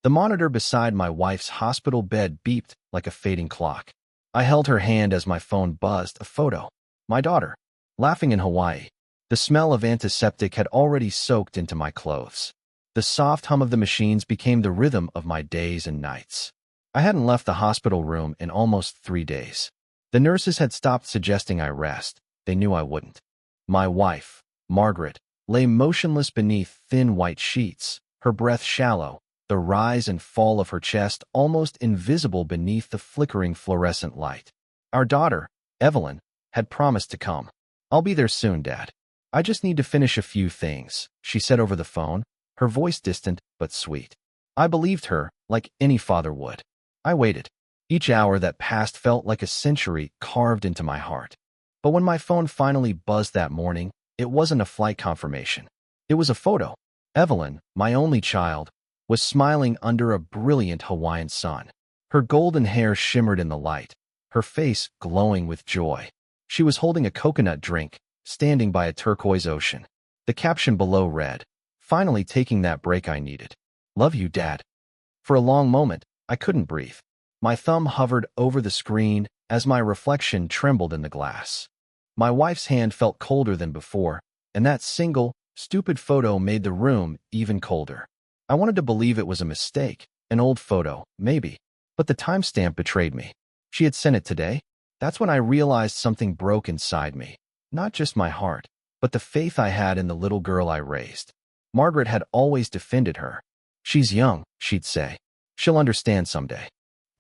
The monitor beside my wife's hospital bed beeped like a fading clock. I held her hand as my phone buzzed. A photo. My daughter, laughing in Hawaii. The smell of antiseptic had already soaked into my clothes. The soft hum of the machines became the rhythm of my days and nights. I hadn't left the hospital room in almost 3 days. The nurses had stopped suggesting I rest. They knew I wouldn't. My wife, Margaret, lay motionless beneath thin white sheets, her breath shallow, the rise and fall of her chest almost invisible beneath the flickering fluorescent light. Our daughter, Evelyn, had promised to come. "I'll be there soon, Dad. I just need to finish a few things," she said over the phone, her voice distant but sweet. I believed her, like any father would. I waited. Each hour that passed felt like a century carved into my heart. But when my phone finally buzzed that morning, it wasn't a flight confirmation. It was a photo. Evelyn, my only child, was smiling under a brilliant Hawaiian sun. Her golden hair shimmered in the light, her face glowing with joy. She was holding a coconut drink, standing by a turquoise ocean. The caption below read, "Finally taking that break I needed. Love you, Dad." For a long moment, I couldn't breathe. My thumb hovered over the screen as my reflection trembled in the glass. My wife's hand felt colder than before, and that single, stupid photo made the room even colder. I wanted to believe it was a mistake, an old photo, maybe, but the timestamp betrayed me. She had sent it today. That's when I realized something broke inside me. Not just my heart, but the faith I had in the little girl I raised. Margaret had always defended her. "She's young," she'd say. "She'll understand someday."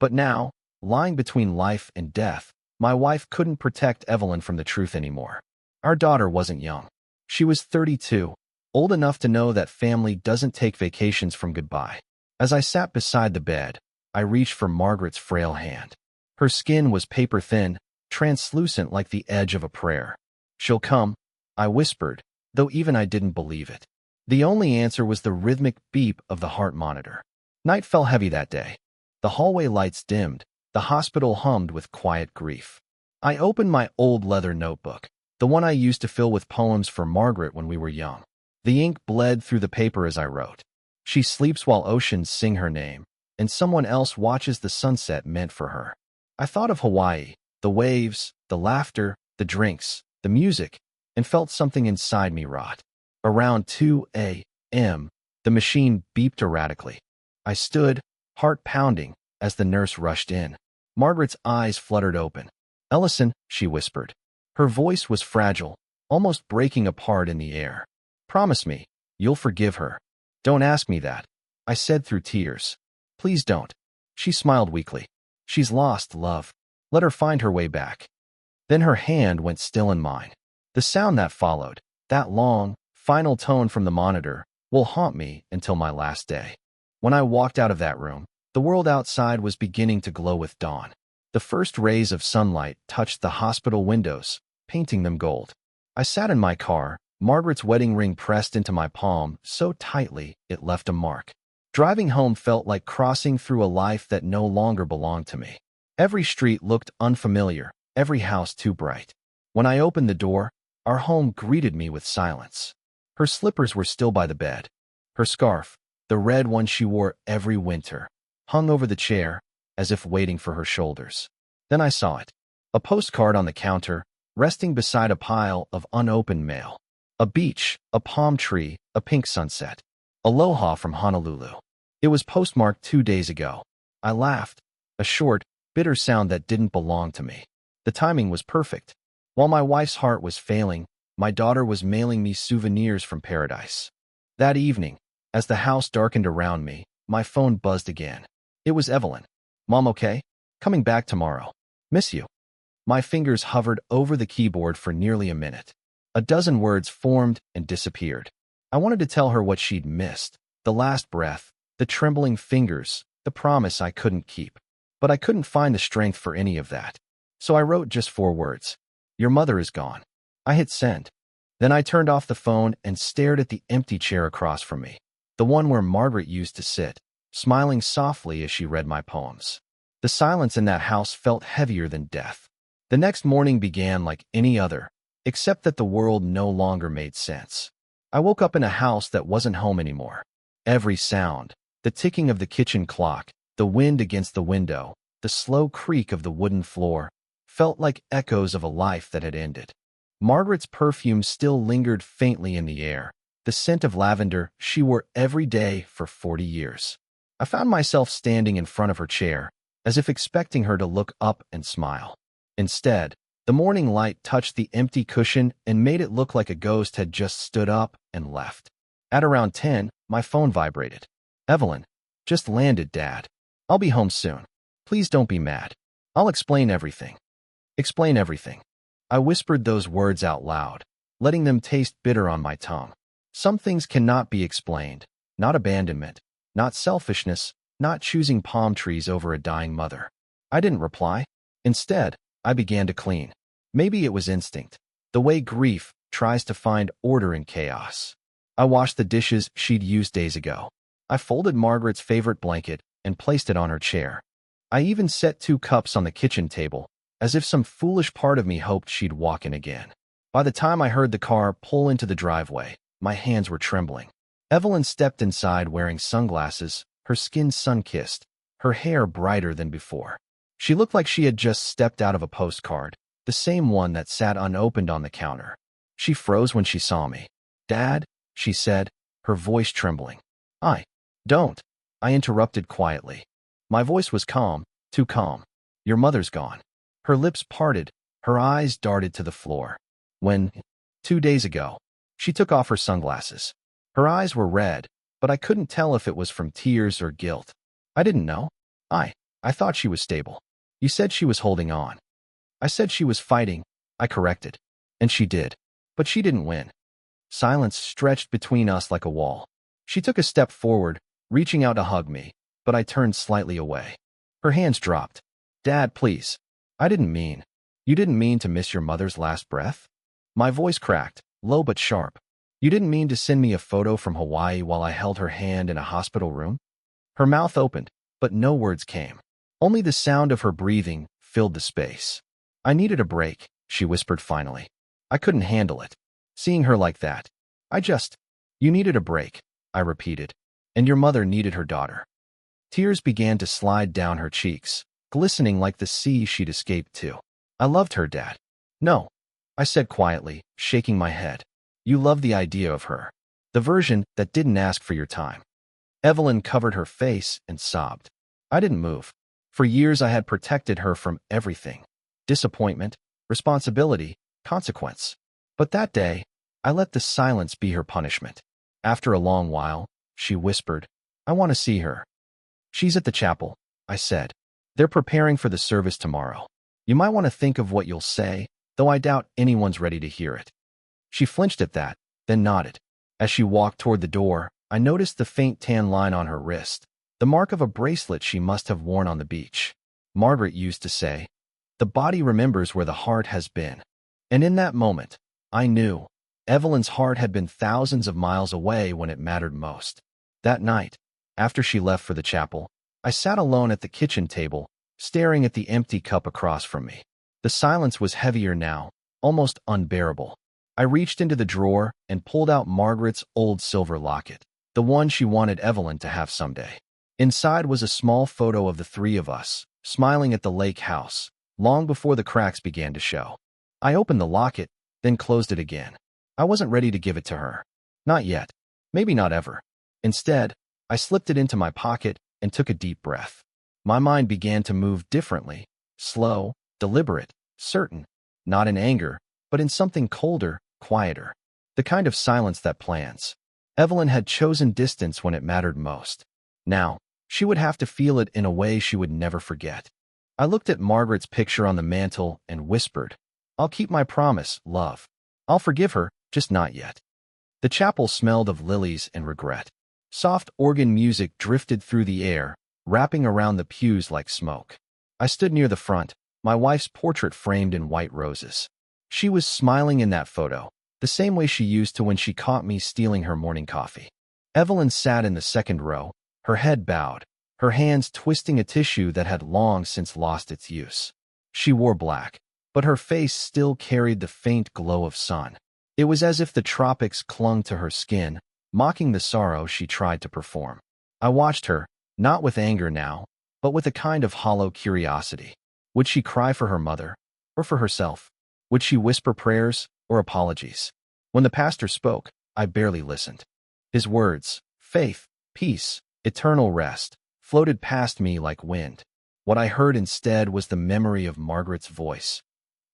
But now, lying between life and death, my wife couldn't protect Evelyn from the truth anymore. Our daughter wasn't young. She was 32, old enough to know that family doesn't take vacations from goodbye. As I sat beside the bed, I reached for Margaret's frail hand. Her skin was paper-thin, translucent like the edge of a prayer. "She'll come," I whispered, though even I didn't believe it. The only answer was the rhythmic beep of the heart monitor. Night fell heavy that day. The hallway lights dimmed, the hospital hummed with quiet grief. I opened my old leather notebook, the one I used to fill with poems for Margaret when we were young. The ink bled through the paper as I wrote. "She sleeps while oceans sing her name, and someone else watches the sunset meant for her." I thought of Hawaii, the waves, the laughter, the drinks, the music, and felt something inside me rot. Around 2 a.m., the machine beeped erratically. I stood, heart pounding, as the nurse rushed in. Margaret's eyes fluttered open. "Ellison," she whispered. Her voice was fragile, almost breaking apart in the air. "Promise me, you'll forgive her." "Don't ask me that," I said through tears. "Please don't." She smiled weakly. "She's lost, love. Let her find her way back." Then her hand went still in mine. The sound that followed, that long, final tone from the monitor, will haunt me until my last day. When I walked out of that room, the world outside was beginning to glow with dawn. The first rays of sunlight touched the hospital windows, painting them gold. I sat in my car, Margaret's wedding ring pressed into my palm so tightly it left a mark. Driving home felt like crossing through a life that no longer belonged to me. Every street looked unfamiliar, every house too bright. When I opened the door, our home greeted me with silence. Her slippers were still by the bed. Her scarf, the red one she wore every winter, hung over the chair, as if waiting for her shoulders. Then I saw it. A postcard on the counter, resting beside a pile of unopened mail. A beach, a palm tree, a pink sunset. Aloha from Honolulu. It was postmarked 2 days ago. I laughed, a short, bitter sound that didn't belong to me. The timing was perfect. While my wife's heart was failing, my daughter was mailing me souvenirs from paradise. That evening, as the house darkened around me, my phone buzzed again. It was Evelyn. "Mom, okay? Coming back tomorrow. Miss you." My fingers hovered over the keyboard for nearly a minute. A dozen words formed and disappeared. I wanted to tell her what she'd missed, the last breath, the trembling fingers, the promise I couldn't keep. But I couldn't find the strength for any of that. So I wrote just 4 words. "Your mother is gone." I hit send. Then I turned off the phone and stared at the empty chair across from me, the one where Margaret used to sit, smiling softly as she read my poems. The silence in that house felt heavier than death. The next morning began like any other, except that the world no longer made sense. I woke up in a house that wasn't home anymore. Every sound, The ticking of the kitchen clock, the wind against the window, the slow creak of the wooden floor, felt like echoes of a life that had ended. Margaret's perfume still lingered faintly in the air, the scent of lavender she wore every day for 40 years. I found myself standing in front of her chair, as if expecting her to look up and smile. Instead, the morning light touched the empty cushion and made it look like a ghost had just stood up and left. At around 10, my phone vibrated. "Evelyn, just landed, Dad. I'll be home soon. Please don't be mad. I'll explain everything." Explain everything. I whispered those words out loud, letting them taste bitter on my tongue. Some things cannot be explained, not abandonment, not selfishness, not choosing palm trees over a dying mother. I didn't reply. Instead, I began to clean. Maybe it was instinct, the way grief tries to find order in chaos. I washed the dishes she'd used days ago. I folded Margaret's favorite blanket and placed it on her chair. I even set 2 cups on the kitchen table, as if some foolish part of me hoped she'd walk in again. By the time I heard the car pull into the driveway, my hands were trembling. Evelyn stepped inside wearing sunglasses, her skin sun-kissed, her hair brighter than before. She looked like she had just stepped out of a postcard, the same one that sat unopened on the counter. She froze when she saw me. "Dad," she said, her voice trembling. Don't," I interrupted quietly. My voice was calm, too calm. "Your mother's gone." Her lips parted, her eyes darted to the floor. "When? 2 days ago." She took off her sunglasses. Her eyes were red, but I couldn't tell if it was from tears or guilt. "I didn't know. I thought she was stable." "You said she was holding on." "I said she was fighting," I corrected. "And she did. But she didn't win." Silence stretched between us like a wall. She took a step forward, reaching out to hug me, but I turned slightly away. Her hands dropped. "Dad, please. I didn't mean." "You didn't mean to miss your mother's last breath?" My voice cracked, low but sharp. "You didn't mean to send me a photo from Hawaii while I held her hand in a hospital room?" Her mouth opened, but no words came. Only the sound of her breathing filled the space. "I needed a break," she whispered finally. "I couldn't handle it. Seeing her like that. You needed a break," I repeated. "And your mother needed her daughter." Tears began to slide down her cheeks, glistening like the sea she'd escaped to. "I loved her, Dad." "No," I said quietly, shaking my head. "You loved the idea of her. The version that didn't ask for your time." Evelyn covered her face and sobbed. I didn't move. For years I had protected her from everything. Disappointment, responsibility, consequence. But that day, I let the silence be her punishment. After a long while, she whispered, "I want to see her." "She's at the chapel," I said. "They're preparing for the service tomorrow. You might want to think of what you'll say, though I doubt anyone's ready to hear it." She flinched at that, then nodded. As she walked toward the door, I noticed the faint tan line on her wrist, the mark of a bracelet she must have worn on the beach. Margaret used to say, "The body remembers where the heart has been." And in that moment, I knew Evelyn's heart had been thousands of miles away when it mattered most. That night, after she left for the chapel, I sat alone at the kitchen table, staring at the empty cup across from me. The silence was heavier now, almost unbearable. I reached into the drawer and pulled out Margaret's old silver locket, the one she wanted Evelyn to have someday. Inside was a small photo of the 3 of us, smiling at the lake house, long before the cracks began to show. I opened the locket, then closed it again. I wasn't ready to give it to her. Not yet. Maybe not ever. Instead, I slipped it into my pocket and took a deep breath. My mind began to move differently, slow, deliberate, certain, not in anger, but in something colder, quieter. The kind of silence that plans. Evelyn had chosen distance when it mattered most. Now, she would have to feel it in a way she would never forget. I looked at Margaret's picture on the mantel and whispered, "I'll keep my promise, love. I'll forgive her, just not yet." The chapel smelled of lilies and regret. Soft organ music drifted through the air, wrapping around the pews like smoke. I stood near the front, my wife's portrait framed in white roses. She was smiling in that photo, the same way she used to when she caught me stealing her morning coffee. Evelyn sat in the second row, her head bowed, her hands twisting a tissue that had long since lost its use. She wore black, but her face still carried the faint glow of sun. It was as if the tropics clung to her skin, mocking the sorrow she tried to perform. I watched her, not with anger now, but with a kind of hollow curiosity. Would she cry for her mother, or for herself? Would she whisper prayers or apologies? When the pastor spoke, I barely listened. His words, faith, peace, eternal rest, floated past me like wind. What I heard instead was the memory of Margaret's voice.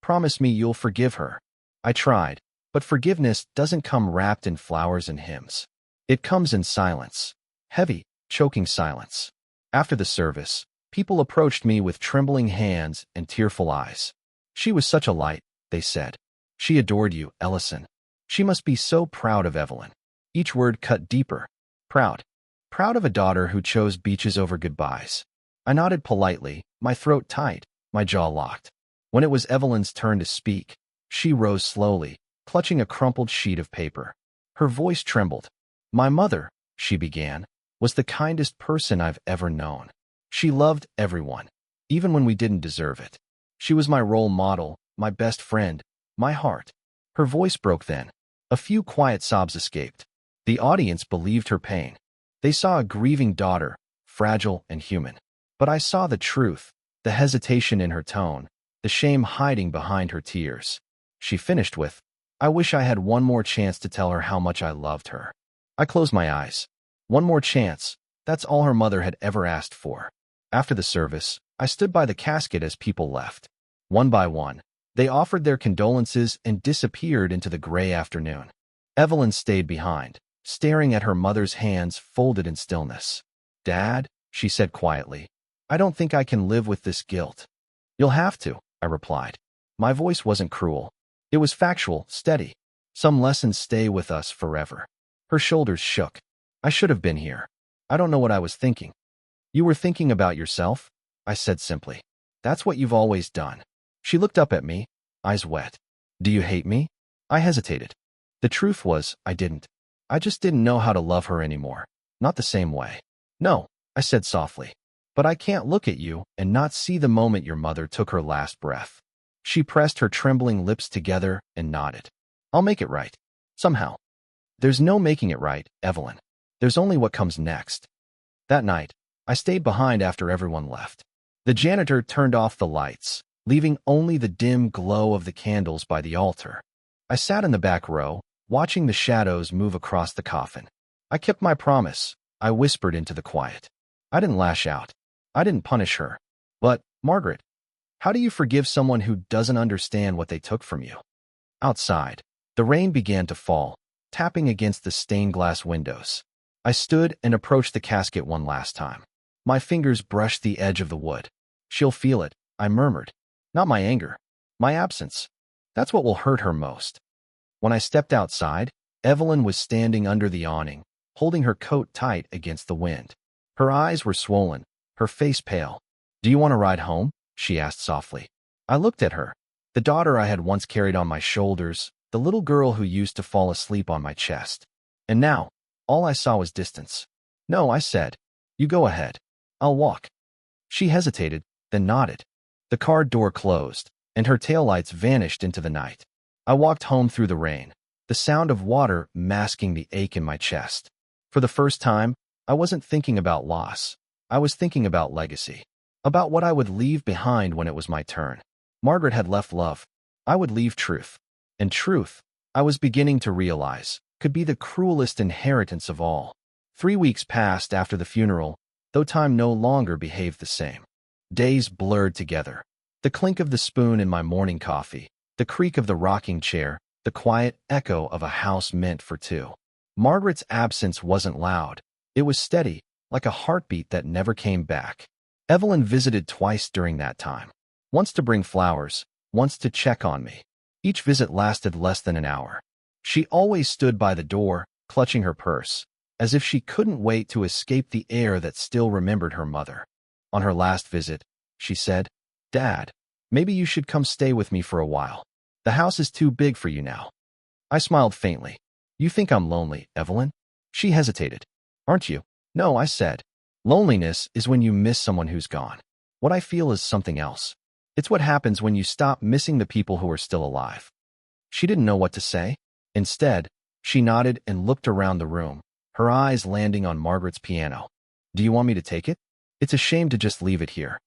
Promise me you'll forgive her. I tried, but forgiveness doesn't come wrapped in flowers and hymns. It comes in silence. Heavy, choking silence. After the service, people approached me with trembling hands and tearful eyes. She was such a light, they said. She adored you, Ellison. She must be so proud of Evelyn. Each word cut deeper. Proud. Proud of a daughter who chose beaches over goodbyes. I nodded politely, my throat tight, my jaw locked. When it was Evelyn's turn to speak, she rose slowly, clutching a crumpled sheet of paper. Her voice trembled. My mother, she began, was the kindest person I've ever known. She loved everyone, even when we didn't deserve it. She was my role model, my best friend, my heart. Her voice broke then. A few quiet sobs escaped. The audience believed her pain. They saw a grieving daughter, fragile and human. But I saw the truth, the hesitation in her tone, the shame hiding behind her tears. She finished with, I wish I had one more chance to tell her how much I loved her. I closed my eyes. One more chance, that's all her mother had ever asked for. After the service, I stood by the casket as people left. One by one, they offered their condolences and disappeared into the gray afternoon. Evelyn stayed behind, staring at her mother's hands folded in stillness. Dad, she said quietly, I don't think I can live with this guilt. You'll have to, I replied. My voice wasn't cruel. It was factual, steady. Some lessons stay with us forever. Her shoulders shook. I should have been here. I don't know what I was thinking. You were thinking about yourself? I said simply. That's what you've always done. She looked up at me, eyes wet. Do you hate me? I hesitated. The truth was, I didn't. I just didn't know how to love her anymore. Not the same way. No, I said softly. But I can't look at you and not see the moment your mother took her last breath. She pressed her trembling lips together and nodded. I'll make it right. Somehow. There's no making it right, Evelyn. There's only what comes next. That night, I stayed behind after everyone left. The janitor turned off the lights, leaving only the dim glow of the candles by the altar. I sat in the back row, watching the shadows move across the coffin. I kept my promise. I whispered into the quiet. I didn't lash out. I didn't punish her. But, Margaret, how do you forgive someone who doesn't understand what they took from you? Outside, the rain began to fall, tapping against the stained glass windows. I stood and approached the casket one last time. My fingers brushed the edge of the wood. She'll feel it, I murmured. Not my anger. My absence. That's what will hurt her most. When I stepped outside, Evelyn was standing under the awning, holding her coat tight against the wind. Her eyes were swollen, her face pale. Do you want to ride home? She asked softly. I looked at her. The daughter I had once carried on my shoulders, the little girl who used to fall asleep on my chest. And now, all I saw was distance. No, I said. You go ahead. I'll walk. She hesitated, then nodded. The car door closed, and her taillights vanished into the night. I walked home through the rain, the sound of water masking the ache in my chest. For the first time, I wasn't thinking about loss. I was thinking about legacy. About what I would leave behind when it was my turn. Margaret had left love. I would leave truth. And truth, I was beginning to realize, could be the cruelest inheritance of all. 3 weeks passed after the funeral, though time no longer behaved the same. Days blurred together. The clink of the spoon in my morning coffee, the creak of the rocking chair, the quiet echo of a house meant for two. Margaret's absence wasn't loud. It was steady, like a heartbeat that never came back. Evelyn visited twice during that time. Once to bring flowers, once to check on me. Each visit lasted less than an hour. She always stood by the door, clutching her purse, as if she couldn't wait to escape the air that still remembered her mother. On her last visit, she said, Dad, maybe you should come stay with me for a while. The house is too big for you now. I smiled faintly. You think I'm lonely, Evelyn? She hesitated. Aren't you? No, I said. Loneliness is when you miss someone who's gone. What I feel is something else. It's what happens when you stop missing the people who are still alive. She didn't know what to say. Instead, she nodded and looked around the room, her eyes landing on Margaret's piano. Do you want me to take it? It's a shame to just leave it here.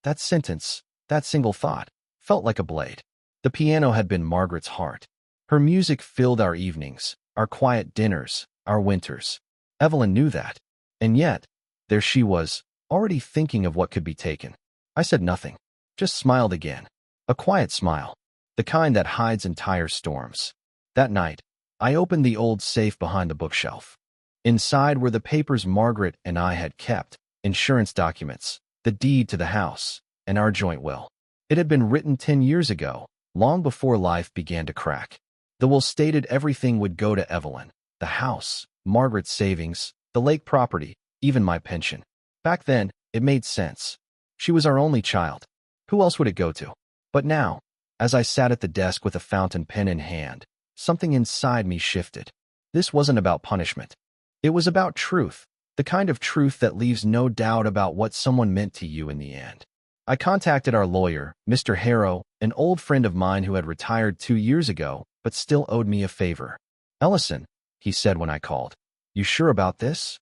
That sentence, that single thought, felt like a blade. The piano had been Margaret's heart. Her music filled our evenings, our quiet dinners, our winters. Evelyn knew that. And yet, there she was, already thinking of what could be taken. I said nothing, just smiled again. A quiet smile, the kind that hides entire storms. That night, I opened the old safe behind the bookshelf. Inside were the papers Margaret and I had kept, insurance documents, the deed to the house, and our joint will. It had been written 10 years ago, long before life began to crack. The will stated everything would go to Evelyn: the house, Margaret's savings, the lake property, even my pension. Back then, it made sense. She was our only child. Who else would it go to? But now, as I sat at the desk with a fountain pen in hand, something inside me shifted. This wasn't about punishment. It was about truth, the kind of truth that leaves no doubt about what someone meant to you in the end. I contacted our lawyer, Mr. Harrow, an old friend of mine who had retired 2 years ago, but still owed me a favor. "Ellison," he said when I called, "you sure about this?"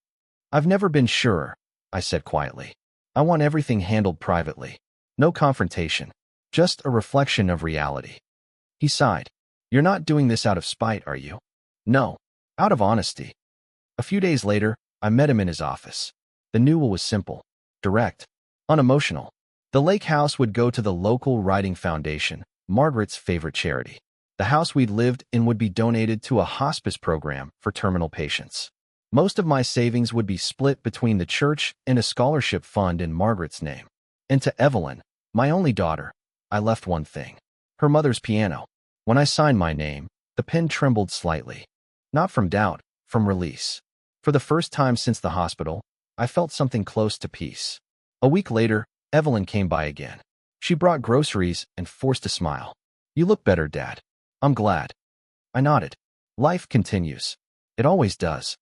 "I've never been surer," I said quietly. "I want everything handled privately. No confrontation. Just a reflection of reality." He sighed. "You're not doing this out of spite, are you?" "No, out of honesty." A few days later, I met him in his office. The new will was simple, direct, unemotional. The lake house would go to the local writing foundation, Margaret's favorite charity. The house we'd lived in would be donated to a hospice program for terminal patients. Most of my savings would be split between the church and a scholarship fund in Margaret's name. And to Evelyn, my only daughter, I left one thing: her mother's piano. When I signed my name, the pen trembled slightly. Not from doubt, from release. For the first time since the hospital, I felt something close to peace. A week later, Evelyn came by again. She brought groceries and forced a smile. "You look better, Dad." "I'm glad." I nodded. Life continues. It always does.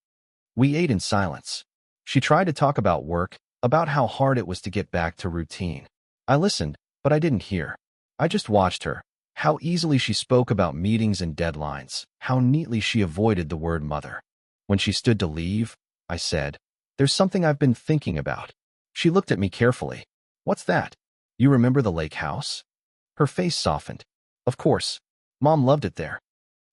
We ate in silence. She tried to talk about work, about how hard it was to get back to routine. I listened, but I didn't hear. I just watched her. How easily she spoke about meetings and deadlines. How neatly she avoided the word mother. When she stood to leave, I said, "There's something I've been thinking about." She looked at me carefully. "What's that?" "You remember the lake house?" Her face softened. "Of course. Mom loved it there."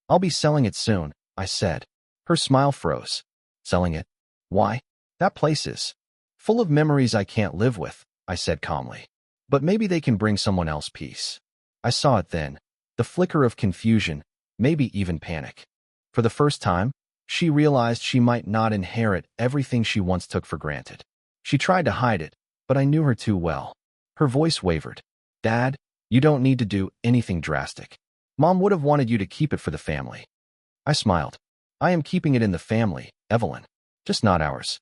"I'll be selling it soon," I said. Her smile froze. "Selling it? Why? That place is full of memories I can't live with," I said calmly. "But maybe they can bring someone else peace." I saw it then, the flicker of confusion, maybe even panic. For the first time, she realized she might not inherit everything she once took for granted. She tried to hide it, but I knew her too well. Her voice wavered. "Dad, you don't need to do anything drastic. Mom would have wanted you to keep it for the family." I smiled. "I am keeping it in the family, Evelyn, just not ours."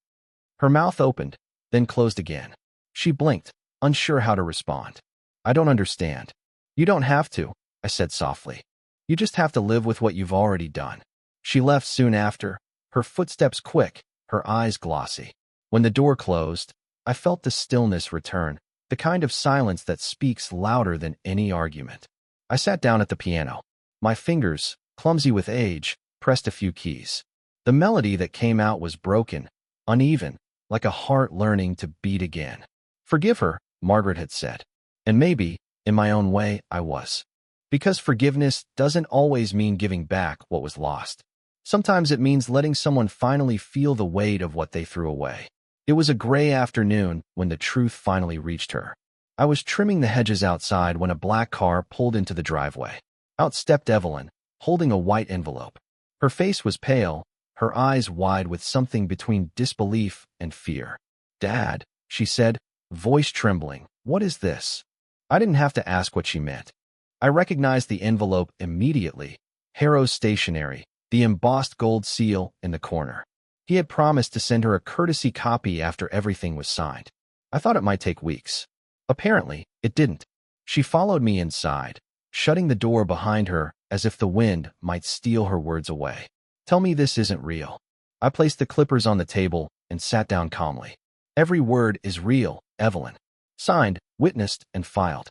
Her mouth opened, then closed again. She blinked, unsure how to respond. "I don't understand." "You don't have to," I said softly. "You just have to live with what you've already done." She left soon after, her footsteps quick, her eyes glossy. When the door closed, I felt the stillness return, the kind of silence that speaks louder than any argument. I sat down at the piano. My fingers, clumsy with age, pressed a few keys. The melody that came out was broken, uneven, like a heart learning to beat again. "Forgive her," Margaret had said. And maybe, in my own way, I was. Because forgiveness doesn't always mean giving back what was lost. Sometimes it means letting someone finally feel the weight of what they threw away. It was a gray afternoon when the truth finally reached her. I was trimming the hedges outside when a black car pulled into the driveway. Out stepped Evelyn, holding a white envelope. Her face was pale, her eyes wide with something between disbelief and fear. "Dad," she said, voice trembling, "what is this?" I didn't have to ask what she meant. I recognized the envelope immediately. Harrow's stationery, the embossed gold seal in the corner. He had promised to send her a courtesy copy after everything was signed. I thought it might take weeks. Apparently, it didn't. She followed me inside, shutting the door behind her as if the wind might steal her words away. "Tell me this isn't real." I placed the clippers on the table and sat down calmly. "Every word is real, Evelyn." Signed, witnessed, and filed.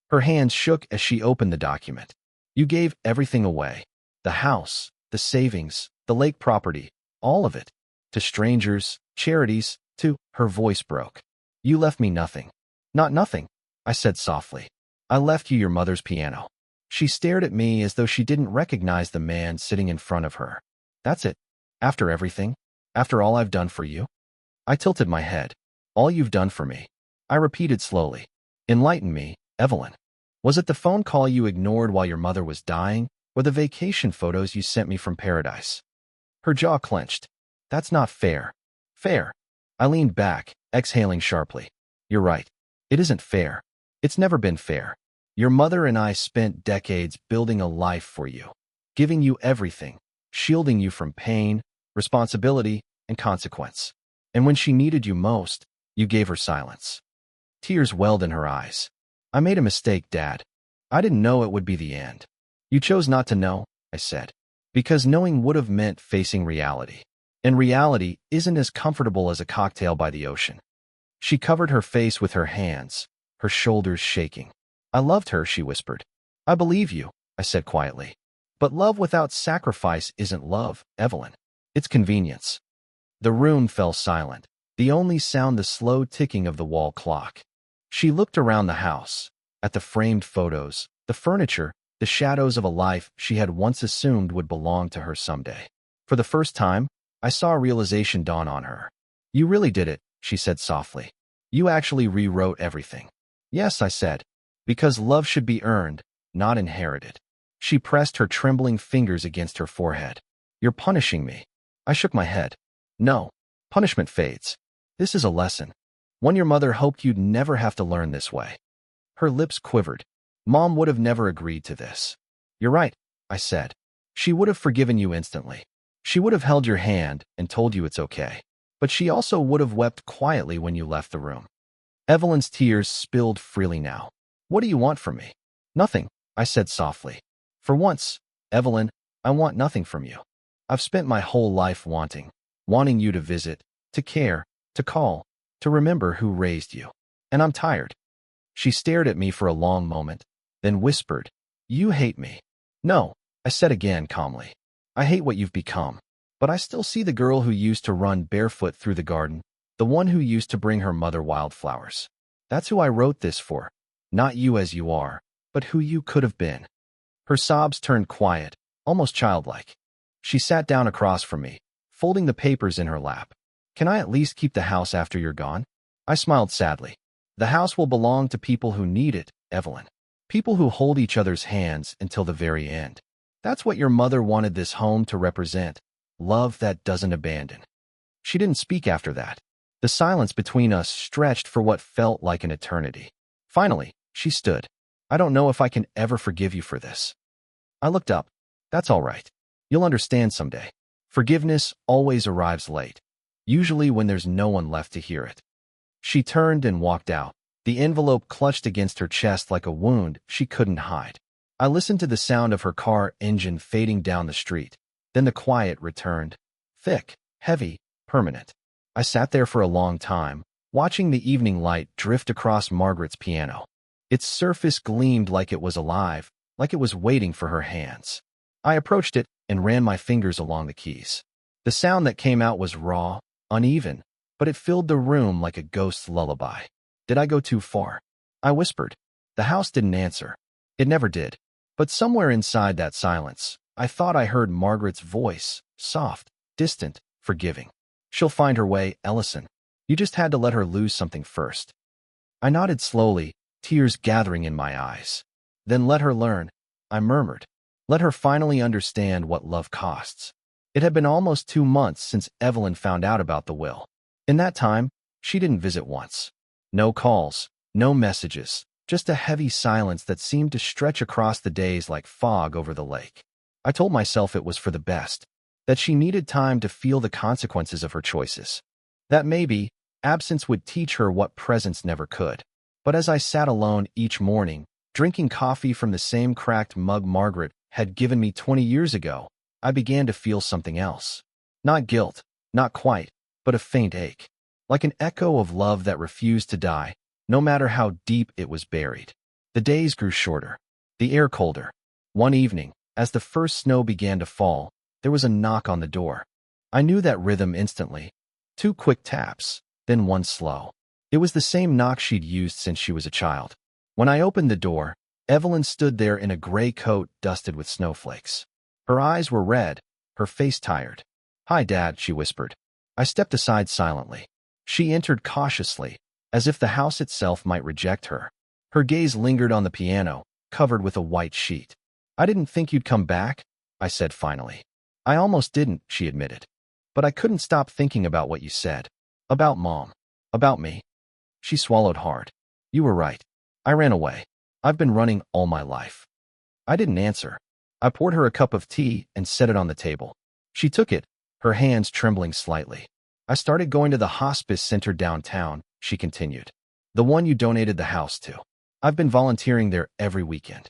Her hands shook as she opened the document. "You gave everything away. The house, the savings, the lake property, all of it. To strangers, charities, 2. Her voice broke. You left me nothing. Not nothing, I said softly. I left you your mother's piano. She stared at me as though she didn't recognize the man sitting in front of her. That's it? After everything? After all I've done for you? I tilted my head. All you've done for me. I repeated slowly. Enlighten me, Evelyn. Was it the phone call you ignored while your mother was dying, or the vacation photos you sent me from paradise? Her jaw clenched. That's not fair. Fair. I leaned back, exhaling sharply. You're right. It isn't fair. It's never been fair. Your mother and I spent decades building a life for you, giving you everything, shielding you from pain, responsibility, and consequence. And when she needed you most, you gave her silence. Tears welled in her eyes. I made a mistake, Dad. I didn't know it would be the end. You chose not to know, I said, because knowing would have meant facing reality. And reality isn't as comfortable as a cocktail by the ocean. She covered her face with her hands, her shoulders shaking. I loved her, she whispered. I believe you, I said quietly. But love without sacrifice isn't love, Evelyn. It's convenience. The room fell silent, the only sound the slow ticking of the wall clock. She looked around the house, at the framed photos, the furniture, the shadows of a life she had once assumed would belong to her someday. For the first time, I saw a realization dawn on her. You really did it, she said softly. You actually rewrote everything. Yes, I said, because love should be earned, not inherited. She pressed her trembling fingers against her forehead. You're punishing me. I shook my head. No, punishment fades. This is a lesson. One your mother hoped you'd never have to learn this way. Her lips quivered. Mom would have never agreed to this. You're right, I said. She would have forgiven you instantly. She would have held your hand and told you it's okay. But she also would have wept quietly when you left the room. Evelyn's tears spilled freely now. What do you want from me? Nothing, I said softly. For once, Evelyn, I want nothing from you. I've spent my whole life wanting you to visit, to care, to call, to remember who raised you. And I'm tired. She stared at me for a long moment, then whispered, You hate me. No, I said again calmly. I hate what you've become. But I still see the girl who used to run barefoot through the garden, the one who used to bring her mother wildflowers. That's who I wrote this for. Not you as you are, but who you could have been. Her sobs turned quiet, almost childlike. She sat down across from me, folding the papers in her lap. Can I at least keep the house after you're gone? I smiled sadly. The house will belong to people who need it, Evelyn. People who hold each other's hands until the very end. That's what your mother wanted this home to represent. Love that doesn't abandon. She didn't speak after that. The silence between us stretched for what felt like an eternity. Finally, she stood. I don't know if I can ever forgive you for this. I looked up. That's all right. You'll understand someday. Forgiveness always arrives late, usually when there's no one left to hear it. She turned and walked out, the envelope clutched against her chest like a wound she couldn't hide. I listened to the sound of her car engine fading down the street. Then the quiet returned. Thick, heavy, permanent. I sat there for a long time, watching the evening light drift across Margaret's piano. Its surface gleamed like it was alive, like it was waiting for her hands. I approached it and ran my fingers along the keys. The sound that came out was raw, uneven, but it filled the room like a ghost's lullaby. Did I go too far? I whispered. The house didn't answer. It never did. But somewhere inside that silence, I thought I heard Margaret's voice, soft, distant, forgiving. She'll find her way, Ellison. You just had to let her lose something first. I nodded slowly, tears gathering in my eyes. Then let her learn, I murmured. Let her finally understand what love costs. It had been almost 2 months since Evelyn found out about the will. In that time, she didn't visit once. No calls, no messages, just a heavy silence that seemed to stretch across the days like fog over the lake. I told myself it was for the best, that she needed time to feel the consequences of her choices. That maybe, absence would teach her what presence never could. But as I sat alone each morning, drinking coffee from the same cracked mug Margaret had given me 20 years ago, I began to feel something else. Not guilt, not quite, but a faint ache. Like an echo of love that refused to die, no matter how deep it was buried. The days grew shorter, the air colder. One evening, as the first snow began to fall, there was a knock on the door. I knew that rhythm instantly. 2 quick taps, then one slow. It was the same knock she'd used since she was a child. When I opened the door, Evelyn stood there in a gray coat dusted with snowflakes. Her eyes were red, her face tired. "Hi, Dad," she whispered. I stepped aside silently. She entered cautiously, as if the house itself might reject her. Her gaze lingered on the piano, covered with a white sheet. "I didn't think you'd come back," I said finally. "I almost didn't," she admitted. "But I couldn't stop thinking about what you said. About Mom. About me." She swallowed hard. "You were right. I ran away. I've been running all my life." I didn't answer. I poured her a cup of tea and set it on the table. She took it, her hands trembling slightly. "I started going to the hospice center downtown," she continued. "The one you donated the house to. I've been volunteering there every weekend."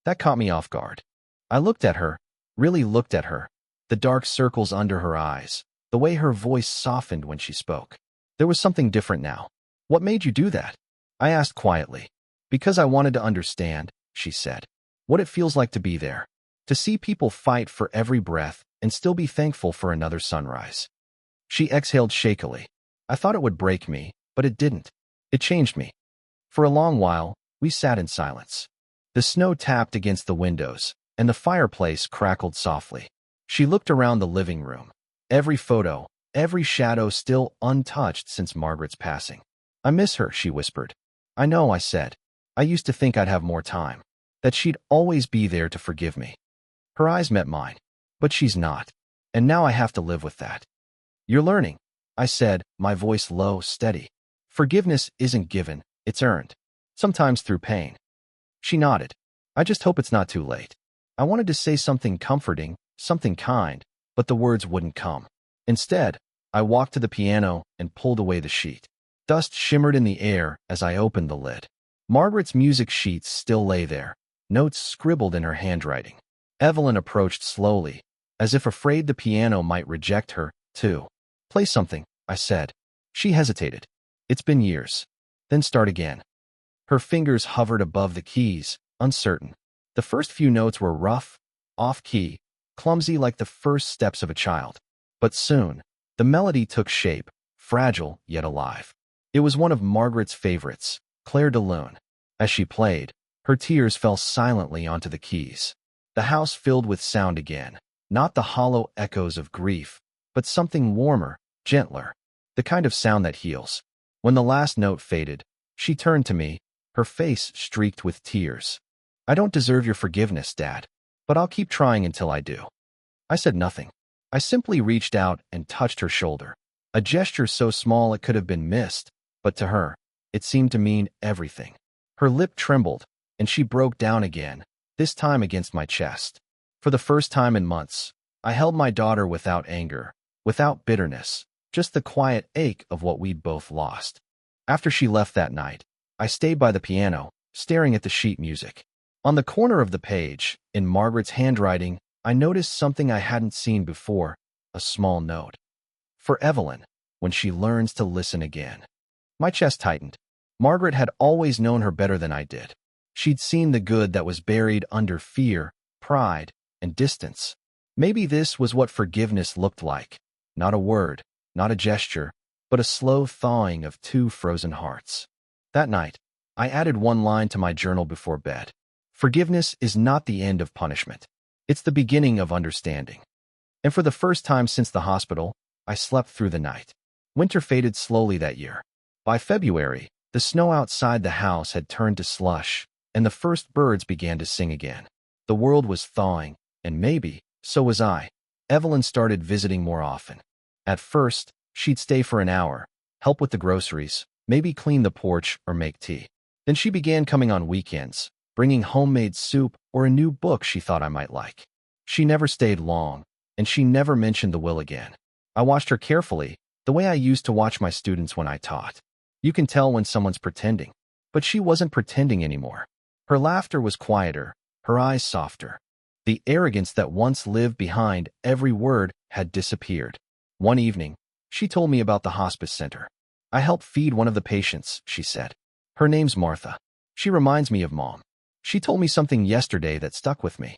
That caught me off guard. I looked at her, really looked at her, the dark circles under her eyes, the way her voice softened when she spoke. There was something different now. "What made you do that?" I asked quietly. "Because I wanted to understand," she said, "what it feels like to be there. To see people fight for every breath and still be thankful for another sunrise." She exhaled shakily. I thought it would break me, but it didn't. It changed me. For a long while, we sat in silence. The snow tapped against the windows, and the fireplace crackled softly. She looked around the living room. Every photo, every shadow still untouched since Margaret's passing. "I miss her," she whispered. "I know," I said. "I used to think I'd have more time, that she'd always be there to forgive me." Her eyes met mine. "But she's not. And now I have to live with that." "You're learning," I said, my voice low, steady. "Forgiveness isn't given, it's earned. Sometimes through pain." She nodded. "I just hope it's not too late." I wanted to say something comforting, something kind, but the words wouldn't come. Instead, I walked to the piano and pulled away the sheet. Dust shimmered in the air as I opened the lid. Margaret's music sheets still lay there, notes scribbled in her handwriting. Evelyn approached slowly, as if afraid the piano might reject her, too. "Play something," I said. She hesitated. "It's been years." "Then start again." Her fingers hovered above the keys, uncertain. The first few notes were rough, off-key, clumsy like the first steps of a child. But soon, the melody took shape, fragile yet alive. It was one of Margaret's favorites, Claire de Lune. As she played, her tears fell silently onto the keys. The house filled with sound again, not the hollow echoes of grief, but something warmer, gentler, the kind of sound that heals. When the last note faded, she turned to me, her face streaked with tears. "I don't deserve your forgiveness, Dad, but I'll keep trying until I do." I said nothing. I simply reached out and touched her shoulder, a gesture so small it could have been missed, but to her, it seemed to mean everything. Her lip trembled, and she broke down again, this time against my chest. For the first time in months, I held my daughter without anger, without bitterness, just the quiet ache of what we'd both lost. After she left that night, I stayed by the piano, staring at the sheet music. On the corner of the page, in Margaret's handwriting, I noticed something I hadn't seen before, a small note. "For Evelyn, when she learns to listen again." My chest tightened. Margaret had always known her better than I did. She'd seen the good that was buried under fear, pride, and distance. Maybe this was what forgiveness looked like. Not a word, not a gesture, but a slow thawing of two frozen hearts. That night, I added one line to my journal before bed. Forgiveness is not the end of punishment. It's the beginning of understanding. And for the first time since the hospital, I slept through the night. Winter faded slowly that year. By February, the snow outside the house had turned to slush, and the first birds began to sing again. The world was thawing, and maybe, so was I. Evelyn started visiting more often. At first, she'd stay for an hour, help with the groceries, maybe clean the porch or make tea. Then she began coming on weekends, bringing homemade soup or a new book she thought I might like. She never stayed long, and she never mentioned the will again. I watched her carefully, the way I used to watch my students when I taught. You can tell when someone's pretending, but she wasn't pretending anymore. Her laughter was quieter, her eyes softer. The arrogance that once lived behind every word had disappeared. One evening, she told me about the hospice center. "I helped feed one of the patients," she said. "Her name's Martha. She reminds me of Mom. She told me something yesterday that stuck with me."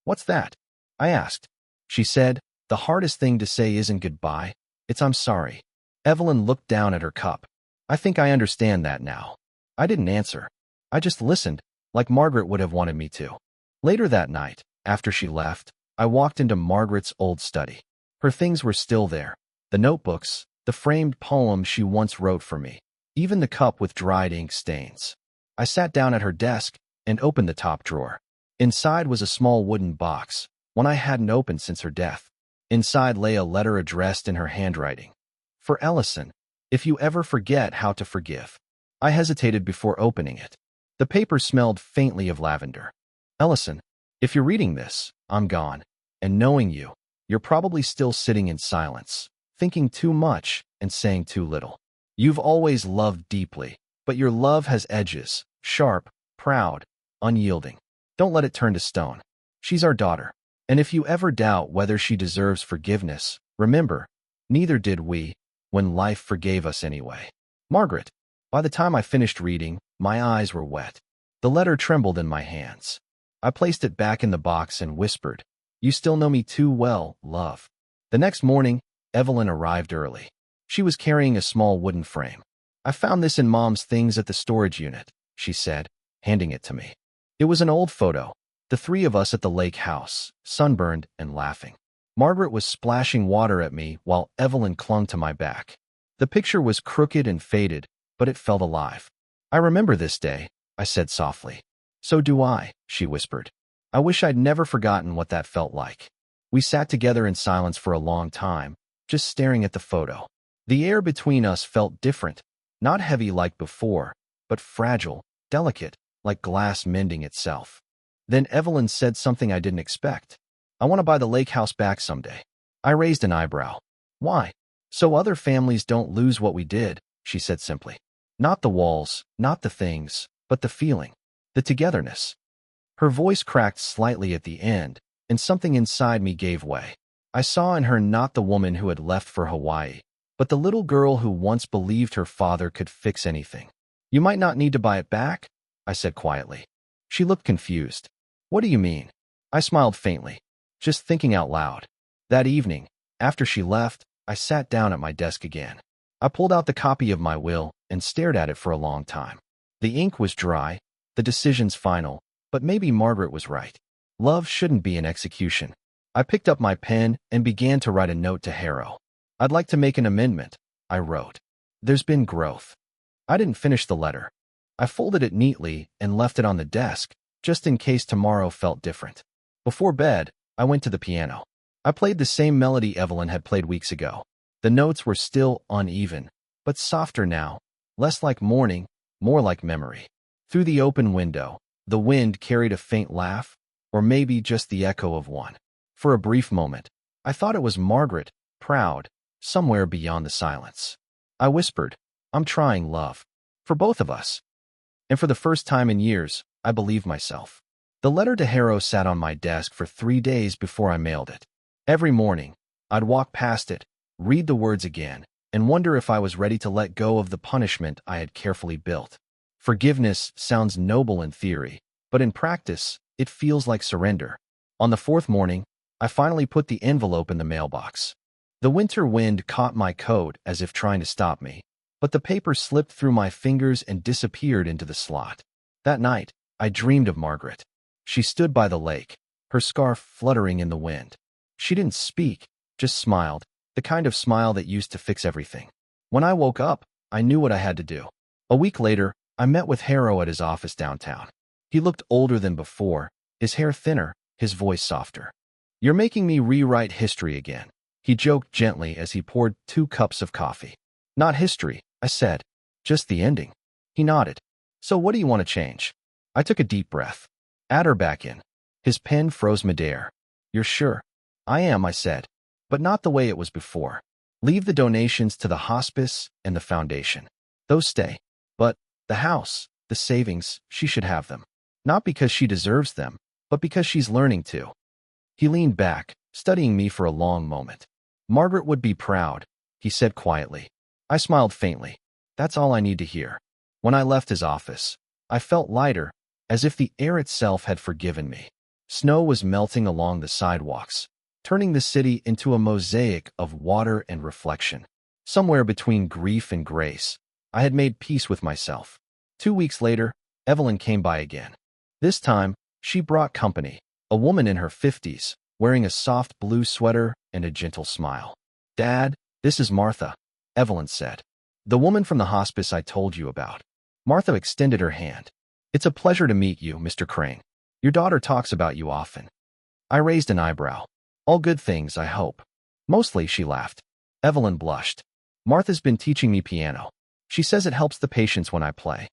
"What's that?" I asked. She said, "The hardest thing to say isn't goodbye, it's I'm sorry." Evelyn looked down at her cup. I think I understand that now. I didn't answer. I just listened, like Margaret would have wanted me to. Later that night, after she left, I walked into Margaret's old study. Her things were still there. The notebooks, the framed poem she once wrote for me, even the cup with dried ink stains. I sat down at her desk and opened the top drawer. Inside was a small wooden box, one I hadn't opened since her death. Inside lay a letter addressed in her handwriting. For Ellison, if you ever forget how to forgive. I hesitated before opening it. The paper smelled faintly of lavender. Ellison, if you're reading this, I'm gone. And knowing you, you're probably still sitting in silence, thinking too much and saying too little. You've always loved deeply, but your love has edges, sharp, proud, unyielding. Don't let it turn to stone. She's our daughter. And if you ever doubt whether she deserves forgiveness, remember, neither did we, when life forgave us anyway. Margaret. By the time I finished reading, my eyes were wet. The letter trembled in my hands. I placed it back in the box and whispered, "You still know me too well, love." The next morning, Evelyn arrived early. She was carrying a small wooden frame. "I found this in Mom's things at the storage unit," she said, handing it to me. It was an old photo, the three of us at the lake house, sunburned and laughing. Margaret was splashing water at me while Evelyn clung to my back. The picture was crooked and faded, but it felt alive. "I remember this day," I said softly. "So do I," she whispered. "I wish I'd never forgotten what that felt like." We sat together in silence for a long time, just staring at the photo. The air between us felt different, not heavy like before, but fragile, delicate, like glass mending itself. Then Evelyn said something I didn't expect. "I want to buy the lake house back someday." I raised an eyebrow. "Why?" "So other families don't lose what we did," she said simply. "Not the walls, not the things, but the feeling, the togetherness." Her voice cracked slightly at the end, and something inside me gave way. I saw in her not the woman who had left for Hawaii, but the little girl who once believed her father could fix anything. "You might not need to buy it back," I said quietly. She looked confused. "What do you mean?" I smiled faintly, just thinking out loud. That evening, after she left, I sat down at my desk again. I pulled out the copy of my will and stared at it for a long time. The ink was dry, the decision's final, but maybe Margaret was right. Love shouldn't be an execution. I picked up my pen and began to write a note to Harrow. "I'd like to make an amendment," I wrote. "There's been growth." I didn't finish the letter. I folded it neatly and left it on the desk, just in case tomorrow felt different. Before bed, I went to the piano. I played the same melody Evelyn had played weeks ago. The notes were still uneven, but softer now, less like mourning, more like memory. Through the open window, the wind carried a faint laugh, or maybe just the echo of one. For a brief moment, I thought it was Margaret, proud, somewhere beyond the silence. I whispered, "I'm trying, love. For both of us." And for the first time in years, I believed myself. The letter to Harrow sat on my desk for 3 days before I mailed it. Every morning, I'd walk past it, read the words again, and wonder if I was ready to let go of the punishment I had carefully built. Forgiveness sounds noble in theory, but in practice, it feels like surrender. On the 4th morning, I finally put the envelope in the mailbox. The winter wind caught my coat as if trying to stop me, but the paper slipped through my fingers and disappeared into the slot. That night, I dreamed of Margaret. She stood by the lake, her scarf fluttering in the wind. She didn't speak, just smiled, the kind of smile that used to fix everything. When I woke up, I knew what I had to do. A week later, I met with Harrow at his office downtown. He looked older than before, his hair thinner, his voice softer. "You're making me rewrite history again," he joked gently as he poured 2 cups of coffee. "Not history," I said, "just the ending." He nodded. "So what do you want to change?" I took a deep breath. "Add her back in." His pen froze midair. "You're sure?" "I am," I said, "but not the way it was before. Leave the donations to the hospice and the foundation. Those stay. But the house, the savings, she should have them. Not because she deserves them, but because she's learning to." He leaned back, studying me for a long moment. "Margaret would be proud," he said quietly. I smiled faintly. That's all I need to hear. When I left his office, I felt lighter, as if the air itself had forgiven me. Snow was melting along the sidewalks, turning the city into a mosaic of water and reflection. Somewhere between grief and grace, I had made peace with myself. 2 weeks later, Evelyn came by again. This time, she brought company, a woman in her 50s, wearing a soft blue sweater and a gentle smile. "Dad, this is Martha," Evelyn said. "The woman from the hospice I told you about." Martha extended her hand. "It's a pleasure to meet you, Mr. Crane. Your daughter talks about you often." I raised an eyebrow. "All good things, I hope." "Mostly," she laughed. Evelyn blushed. "Martha's been teaching me piano. She says it helps the patients when I play."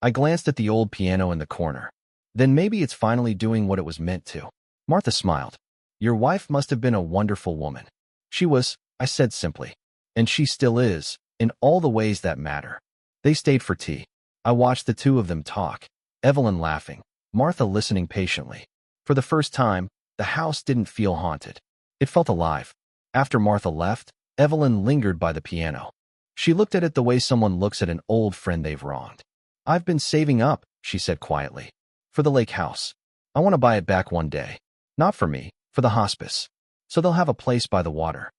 I glanced at the old piano in the corner. "Then maybe it's finally doing what it was meant to." Martha smiled. "Your wife must have been a wonderful woman." "She was," I said simply. "And she still is, in all the ways that matter." They stayed for tea. I watched the two of them talk, Evelyn laughing, Martha listening patiently. For the first time, the house didn't feel haunted. It felt alive. After Martha left, Evelyn lingered by the piano. She looked at it the way someone looks at an old friend they've wronged. "I've been saving up," she said quietly, "for the lake house. I want to buy it back one day. Not for me, for the hospice. So they'll have a place by the water."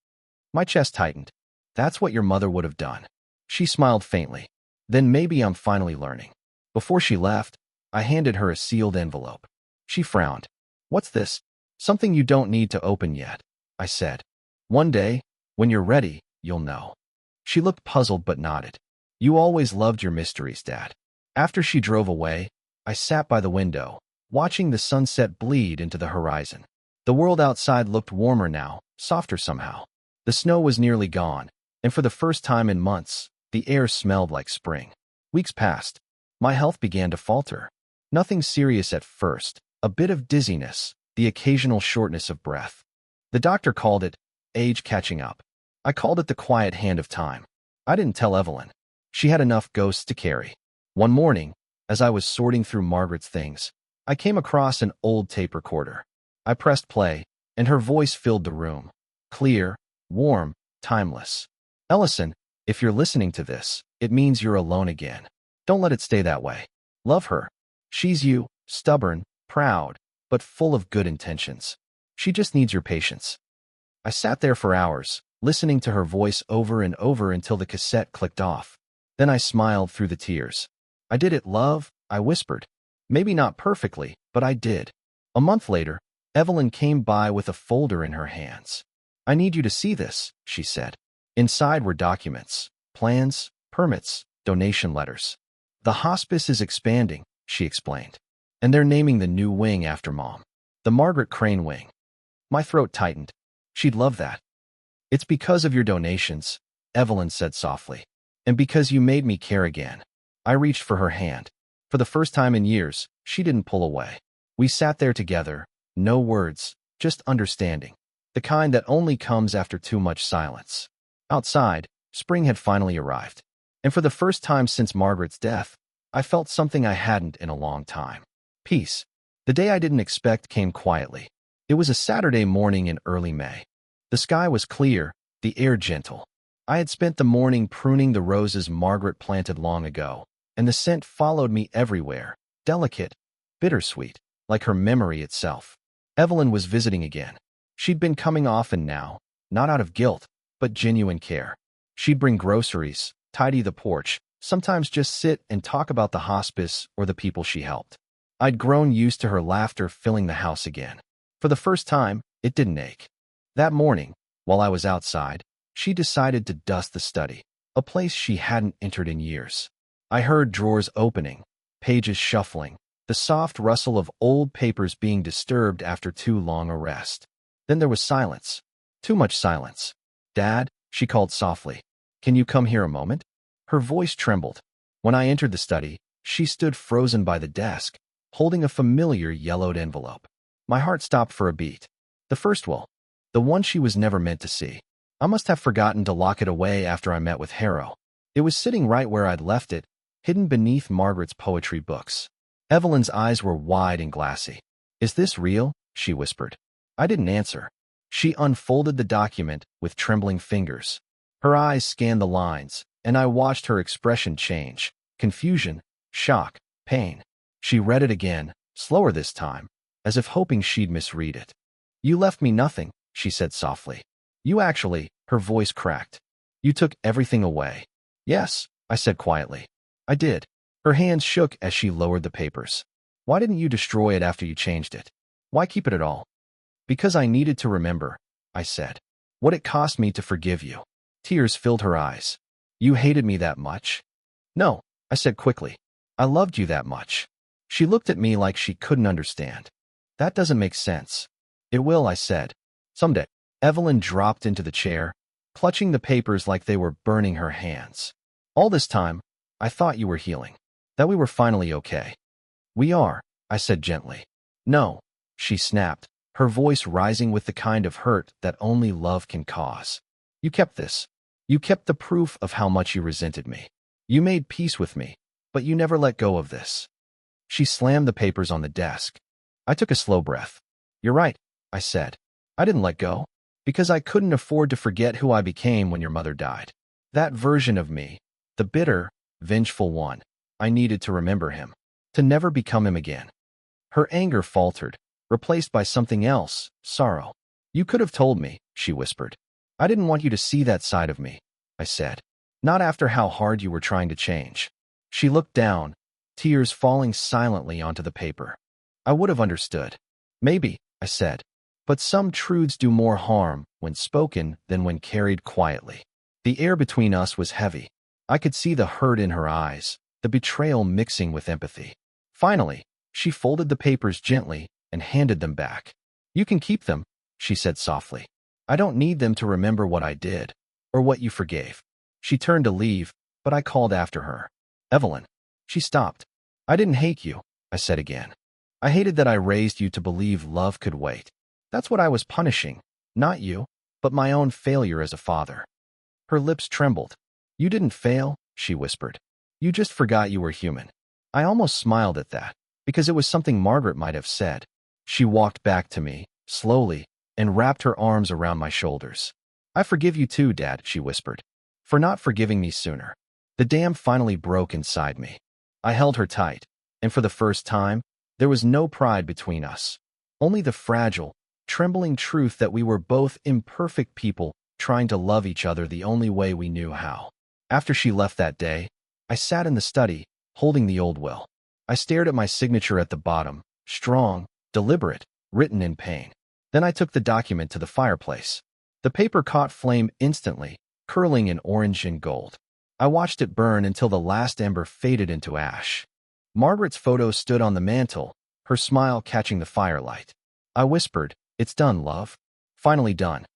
My chest tightened. "That's what your mother would have done." She smiled faintly. "Then maybe I'm finally learning." Before she left, I handed her a sealed envelope. She frowned. "What's this?" "Something you don't need to open yet," I said. "One day, when you're ready, you'll know." She looked puzzled but nodded. "You always loved your mysteries, Dad." After she drove away, I sat by the window, watching the sunset bleed into the horizon. The world outside looked warmer now, softer somehow. The snow was nearly gone, and for the first time in months, the air smelled like spring. Weeks passed. My health began to falter. Nothing serious at first, a bit of dizziness, the occasional shortness of breath. The doctor called it age catching up. I called it the quiet hand of time. I didn't tell Evelyn. She had enough ghosts to carry. One morning, as I was sorting through Margaret's things, I came across an old tape recorder. I pressed play, and her voice filled the room. Clear, warm, timeless. "Ellison, if you're listening to this, it means you're alone again. Don't let it stay that way. Love her. She's you, stubborn, proud, but full of good intentions. She just needs your patience." I sat there for hours, listening to her voice over and over until the cassette clicked off. Then I smiled through the tears. "I did it, love," I whispered. Maybe not perfectly, but I did. A month later, Evelyn came by with a folder in her hands. "I need you to see this," she said. Inside were documents, plans, permits, donation letters. "The hospice is expanding," she explained. "And they're naming the new wing after Mom. The Margaret Crane Wing." My throat tightened. She'd love that. "It's because of your donations," Evelyn said softly. "And because you made me care again." I reached for her hand. For the first time in years, she didn't pull away. We sat there together, no words, just understanding. The kind that only comes after too much silence. Outside, spring had finally arrived. And for the first time since Margaret's death, I felt something I hadn't in a long time. Peace. The day I didn't expect came quietly. It was a Saturday morning in early May. The sky was clear, the air gentle. I had spent the morning pruning the roses Margaret planted long ago, and the scent followed me everywhere, delicate, bittersweet, like her memory itself. Evelyn was visiting again. She'd been coming often now, not out of guilt, but genuine care. She'd bring groceries, tidy the porch, sometimes just sit and talk about the hospice or the people she helped. I'd grown used to her laughter filling the house again. For the first time, it didn't ache. That morning, while I was outside, she decided to dust the study, a place she hadn't entered in years. I heard drawers opening, pages shuffling, the soft rustle of old papers being disturbed after too long a rest. Then there was silence. Too much silence. "Dad," she called softly, "can you come here a moment?" Her voice trembled. When I entered the study, she stood frozen by the desk, holding a familiar yellowed envelope. My heart stopped for a beat. The first will. The one she was never meant to see. I must have forgotten to lock it away after I met with Harrow. It was sitting right where I'd left it, hidden beneath Margaret's poetry books. Evelyn's eyes were wide and glassy. "Is this real?" she whispered. I didn't answer. She unfolded the document with trembling fingers. Her eyes scanned the lines, and I watched her expression change. Confusion, shock, pain. She read it again, slower this time, as if hoping she'd misread it. "You left me nothing," she said softly. "You actually," her voice cracked. You took everything away. Yes, I said quietly. I did. Her hands shook as she lowered the papers. Why didn't you destroy it after you changed it? Why keep it at all? Because I needed to remember, I said. What it cost me to forgive you. Tears filled her eyes. You hated me that much? No, I said quickly. I loved you that much. She looked at me like she couldn't understand. That doesn't make sense. It will, I said. Someday. Evelyn dropped into the chair, clutching the papers like they were burning her hands. All this time, I thought you were healing. That we were finally okay. We are, I said gently. No, she snapped, her voice rising with the kind of hurt that only love can cause. You kept this. You kept the proof of how much you resented me. You made peace with me, but you never let go of this. She slammed the papers on the desk. I took a slow breath. You're right, I said. I didn't let go, because I couldn't afford to forget who I became when your mother died. That version of me, the bitter, vengeful one, I needed to remember him, to never become him again. Her anger faltered, replaced by something else, sorrow. You could have told me, she whispered. I didn't want you to see that side of me, I said. Not after how hard you were trying to change. She looked down, tears falling silently onto the paper. I would have understood. Maybe, I said. But some truths do more harm when spoken than when carried quietly. The air between us was heavy. I could see the hurt in her eyes, the betrayal mixing with empathy. Finally, she folded the papers gently and handed them back. You can keep them, she said softly. I don't need them to remember what I did, or what you forgave. She turned to leave, but I called after her. Evelyn. She stopped. I didn't hate you, I said again. I hated that I raised you to believe love could wait. That's what I was punishing, not you, but my own failure as a father. Her lips trembled. You didn't fail, she whispered. You just forgot you were human. I almost smiled at that, because it was something Margaret might have said. She walked back to me, slowly, and wrapped her arms around my shoulders. I forgive you too, Dad, she whispered, for not forgiving me sooner. The dam finally broke inside me. I held her tight, and for the first time, there was no pride between us. Only the fragile, trembling truth that we were both imperfect people trying to love each other the only way we knew how. After she left that day, I sat in the study, holding the old will. I stared at my signature at the bottom, strong, deliberate, written in pain. Then I took the document to the fireplace. The paper caught flame instantly, curling in orange and gold. I watched it burn until the last ember faded into ash. Margaret's photo stood on the mantel, her smile catching the firelight. I whispered, "It's done, love. Finally done."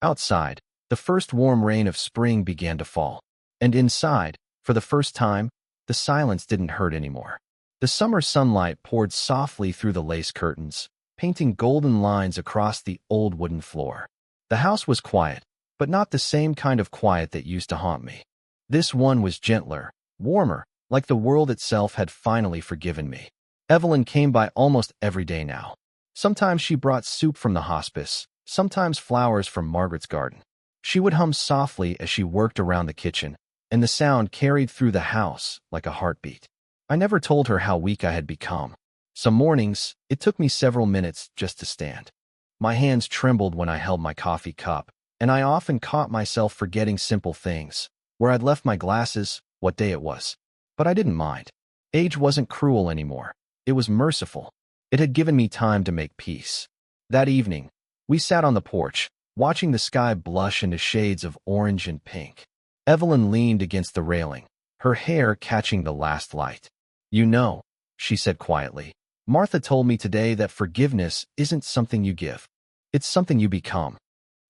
Outside, the first warm rain of spring began to fall. And inside, for the first time, the silence didn't hurt anymore. The summer sunlight poured softly through the lace curtains, painting golden lines across the old wooden floor. The house was quiet, but not the same kind of quiet that used to haunt me. This one was gentler, warmer, like the world itself had finally forgiven me. Evelyn came by almost every day now. Sometimes she brought soup from the hospice, sometimes flowers from Margaret's garden. She would hum softly as she worked around the kitchen, and the sound carried through the house like a heartbeat. I never told her how weak I had become. Some mornings, it took me several minutes just to stand. My hands trembled when I held my coffee cup, and I often caught myself forgetting simple things, where I'd left my glasses, what day it was. But I didn't mind. Age wasn't cruel anymore. It was merciful. It had given me time to make peace. That evening, we sat on the porch, watching the sky blush into shades of orange and pink. Evelyn leaned against the railing, her hair catching the last light. You know, she said quietly, Martha told me today that forgiveness isn't something you give. It's something you become.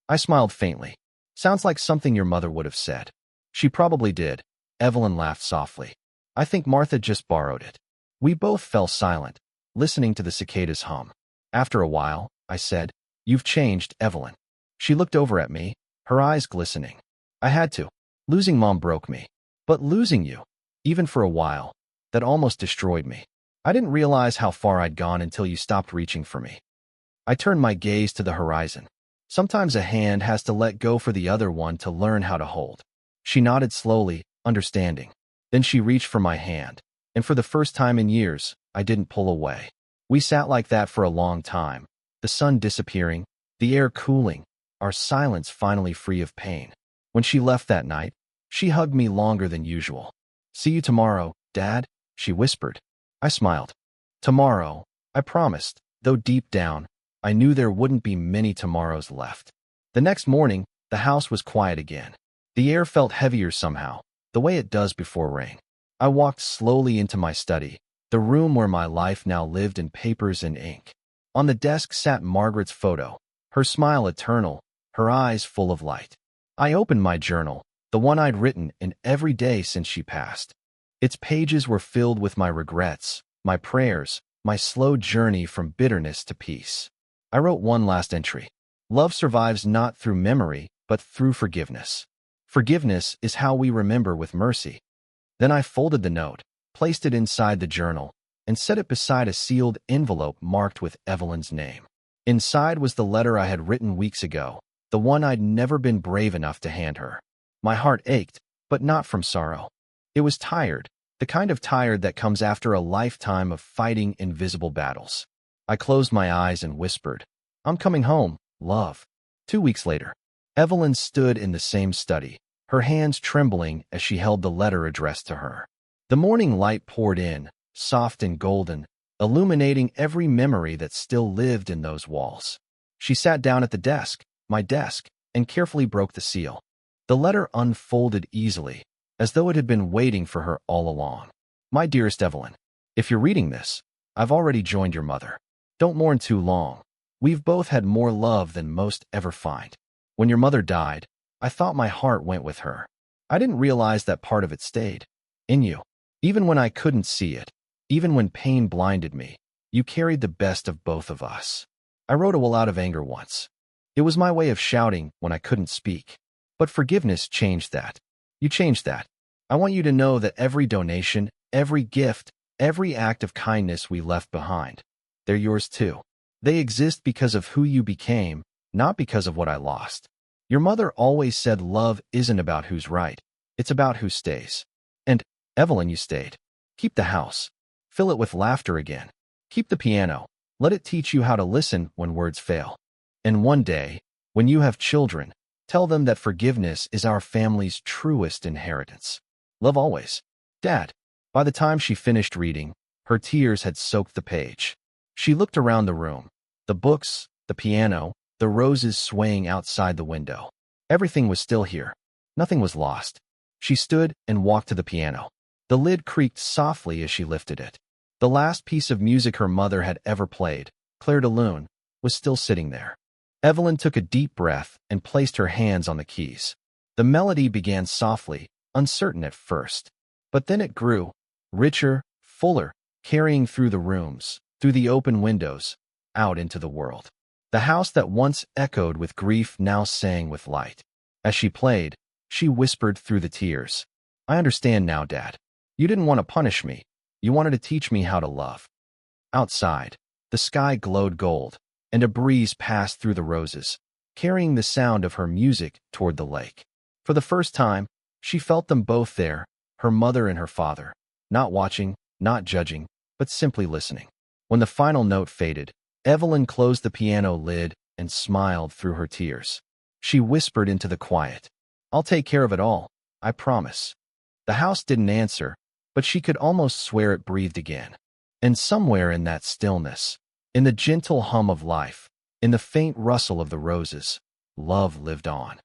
I smiled faintly. Sounds like something your mother would have said. She probably did. Evelyn laughed softly. I think Martha just borrowed it. We both fell silent, listening to the cicadas hum. After a while, I said, You've changed, Evelyn. She looked over at me, her eyes glistening. I had to. Losing Mom broke me. But losing you, even for a while, that almost destroyed me. I didn't realize how far I'd gone until you stopped reaching for me. I turned my gaze to the horizon. Sometimes a hand has to let go for the other one to learn how to hold. She nodded slowly, understanding. Then she reached for my hand, and for the first time in years, I didn't pull away. We sat like that for a long time, the sun disappearing, the air cooling, our silence finally free of pain. When she left that night, she hugged me longer than usual. "See you tomorrow, Dad," she whispered. I smiled. Tomorrow, I promised, though deep down, I knew there wouldn't be many tomorrows left. The next morning, the house was quiet again. The air felt heavier somehow, the way it does before rain. I walked slowly into my study, the room where my life now lived in papers and ink. On the desk sat Margaret's photo, her smile eternal, her eyes full of light. I opened my journal, the one I'd written in every day since she passed. Its pages were filled with my regrets, my prayers, my slow journey from bitterness to peace. I wrote one last entry. Love survives not through memory, but through forgiveness. Forgiveness is how we remember with mercy. Then I folded the note, placed it inside the journal, and set it beside a sealed envelope marked with Evelyn's name. Inside was the letter I had written weeks ago, the one I'd never been brave enough to hand her. My heart ached, but not from sorrow. It was tired, the kind of tired that comes after a lifetime of fighting invisible battles. I closed my eyes and whispered, "I'm coming home, love." 2 weeks later, Evelyn stood in the same study, her hands trembling as she held the letter addressed to her. The morning light poured in, soft and golden, illuminating every memory that still lived in those walls. She sat down at the desk, my desk, and carefully broke the seal. The letter unfolded easily, as though it had been waiting for her all along. "My dearest Evelyn, if you're reading this, I've already joined your mother. Don't mourn too long. We've both had more love than most ever find. When your mother died, I thought my heart went with her. I didn't realize that part of it stayed in you. Even when I couldn't see it, even when pain blinded me, you carried the best of both of us." I wrote a will out of anger once. It was my way of shouting when I couldn't speak. But forgiveness changed that. You changed that. I want you to know that every donation, every gift, every act of kindness we left behind, they're yours too. They exist because of who you became, not because of what I lost. Your mother always said love isn't about who's right, it's about who stays. And, Evelyn, you stayed. Keep the house. Fill it with laughter again. Keep the piano. Let it teach you how to listen when words fail. And one day, when you have children, tell them that forgiveness is our family's truest inheritance. Love always. Dad. By the time she finished reading, her tears had soaked the page. She looked around the room. The books, the piano, the roses swaying outside the window. Everything was still here. Nothing was lost. She stood and walked to the piano. The lid creaked softly as she lifted it. The last piece of music her mother had ever played, Clair de Lune, was still sitting there. Evelyn took a deep breath and placed her hands on the keys. The melody began softly, uncertain at first. But then it grew, richer, fuller, carrying through the rooms, through the open windows, out into the world. The house that once echoed with grief now sang with light. As she played, she whispered through the tears, "I understand now, Dad. You didn't want to punish me. You wanted to teach me how to love." Outside, the sky glowed gold, and a breeze passed through the roses, carrying the sound of her music toward the lake. For the first time, she felt them both there, her mother and her father, not watching, not judging, but simply listening. When the final note faded, Evelyn closed the piano lid and smiled through her tears. She whispered into the quiet, "I'll take care of it all, I promise." The house didn't answer, but she could almost swear it breathed again. And somewhere in that stillness, in the gentle hum of life, in the faint rustle of the roses, love lived on.